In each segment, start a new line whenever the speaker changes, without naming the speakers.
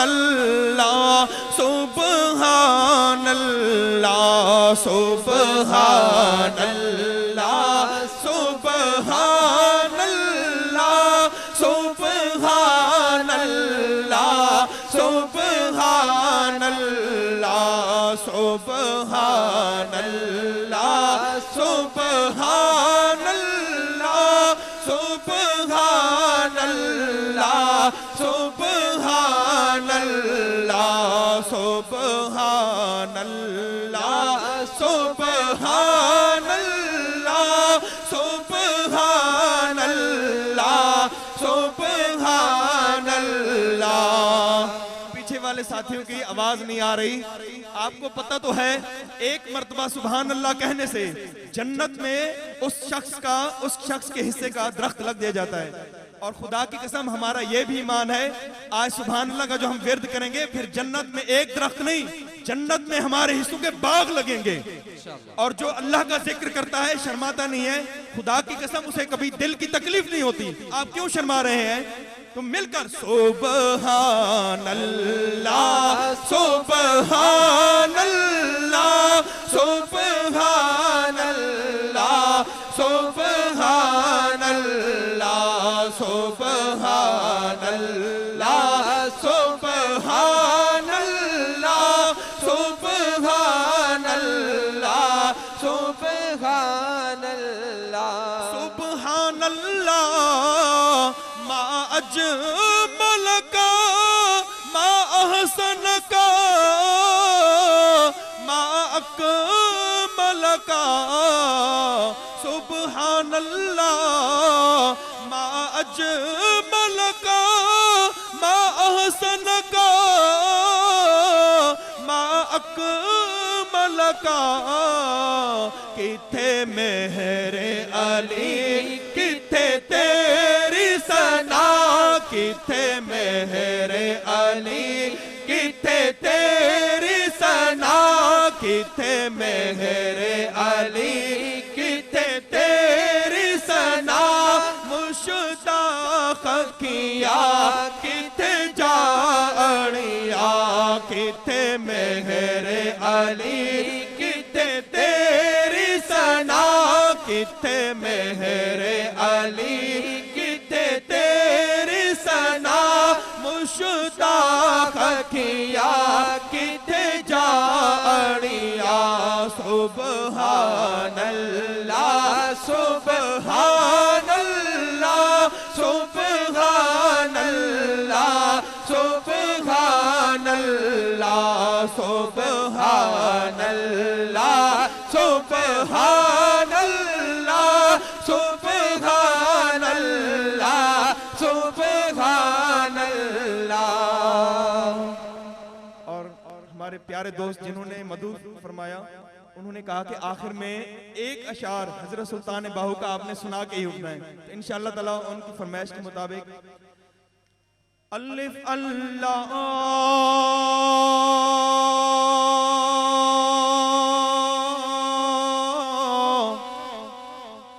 अल्लाह सुभान अल्लाह सुभान अल्लाह सुभान अल्लाह सुभान अल्लाह सुभान अल्लाह सुभान अल्लाह सुभान अल्लाह सुभान अल्लाह सुभान अल्लाह सुभान अल्लाह सुभान अल्लाह सुभान अल्लाह सुभान अल्लाह। पीछे वाले साथियों की आवाज नहीं आ रही, आपको पता तो है एक मर्तबा सुभान अल्लाह कहने से जन्नत में उस शख्स के हिस्से का दरख्त लग दिया जाता है। और खुदा की कसम हमारा यह भी ईमान है, आज सुभान अल्लाह का जो हम विर्द करेंगे फिर जन्नत में एक दरख्त नहीं, जन्नत में हमारे हिस्सों के बाग लगेंगे। और जो अल्लाह का जिक्र करता है शर्माता नहीं है, खुदा की कसम उसे कभी दिल की तकलीफ नहीं होती। आप क्यों शर्मा रहे हैं? तो मिलकर सुभान अल्लाह सुभान अल्लाह सुभान अल्लाह सुभान अल्लाह सुभान अल्लाह सुभान अल्लाह सुभान अल्लाह सुभान अल्लाह सुभान अल्लाह मा अजमल का मा अहसन का मा अकमल का सुभान अल्लाह मा अजमल का मा अहसन का मा अकमल का। किथे मेहरे अली किथे तेरी सना, किथे मेहरे अली किथे तेरी सना, किथे मेहरे अली किथे तेरी सना। मुश्ताक किया किथे जानिया, किथे मेहरे अली किथे तेरी सना, किथे मेहरे अली किथे तेरी सना। मुश्ताक किया किथे जानिया। सुभान अल्लाह सुभान अल्लाह सुभान अल्लाह सुभान अल्लाह सुभान अल्लाह सुभान अल्लाह सुभान अल्लाह सुभान अल्लाह। और हमारे प्यारे दोस्त जिन्होंने मधु फरमाया, उन्होंने कहा कि आखिर में एक अशार हजरत सुल्तान बाहू का आपने सुना के ही उठना है। तो इंशाअल्लाह ताला उनकी फरमाइश के मुताबिक अलिफ अल्लाह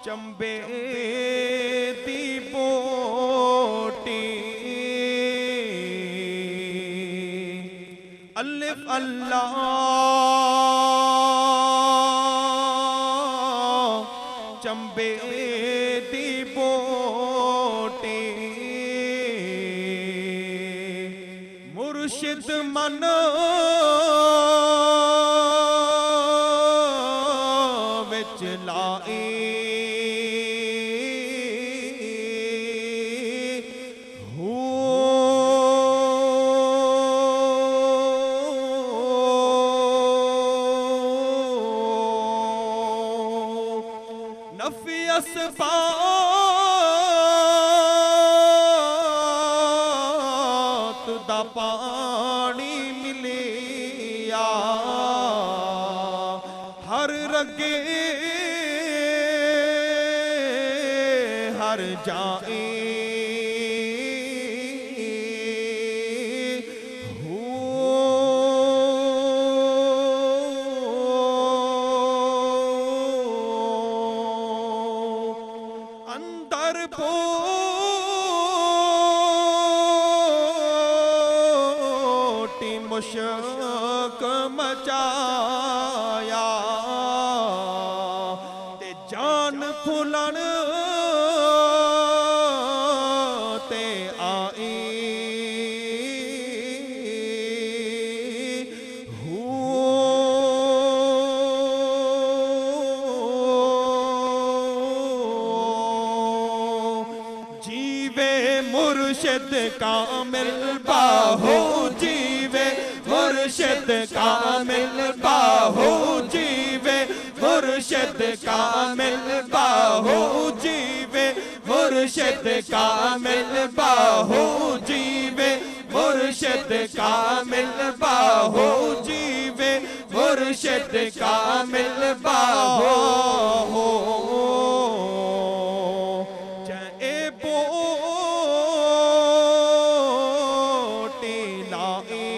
चंबे दी बोटी, अलिफ अल्लाह चंबे दी बोटी। मुर्शिद मन विच लाई, नफी असबात दा पानी मिलिया, हर रगे हर जाए अंदर मुश्क मचाया ते जान फुलन ते आई जीवे मुर्शिद कामिल बाहो जीवे मुर्शिद कामिल बाहो जीवे मुर्शिद कामिल बाहो जीवे मुर्शिद कामिल बाहो जीवे मुर्शिद कामिल बाहो जीवे मुर्शिद कामिल बाहो बोटी लाई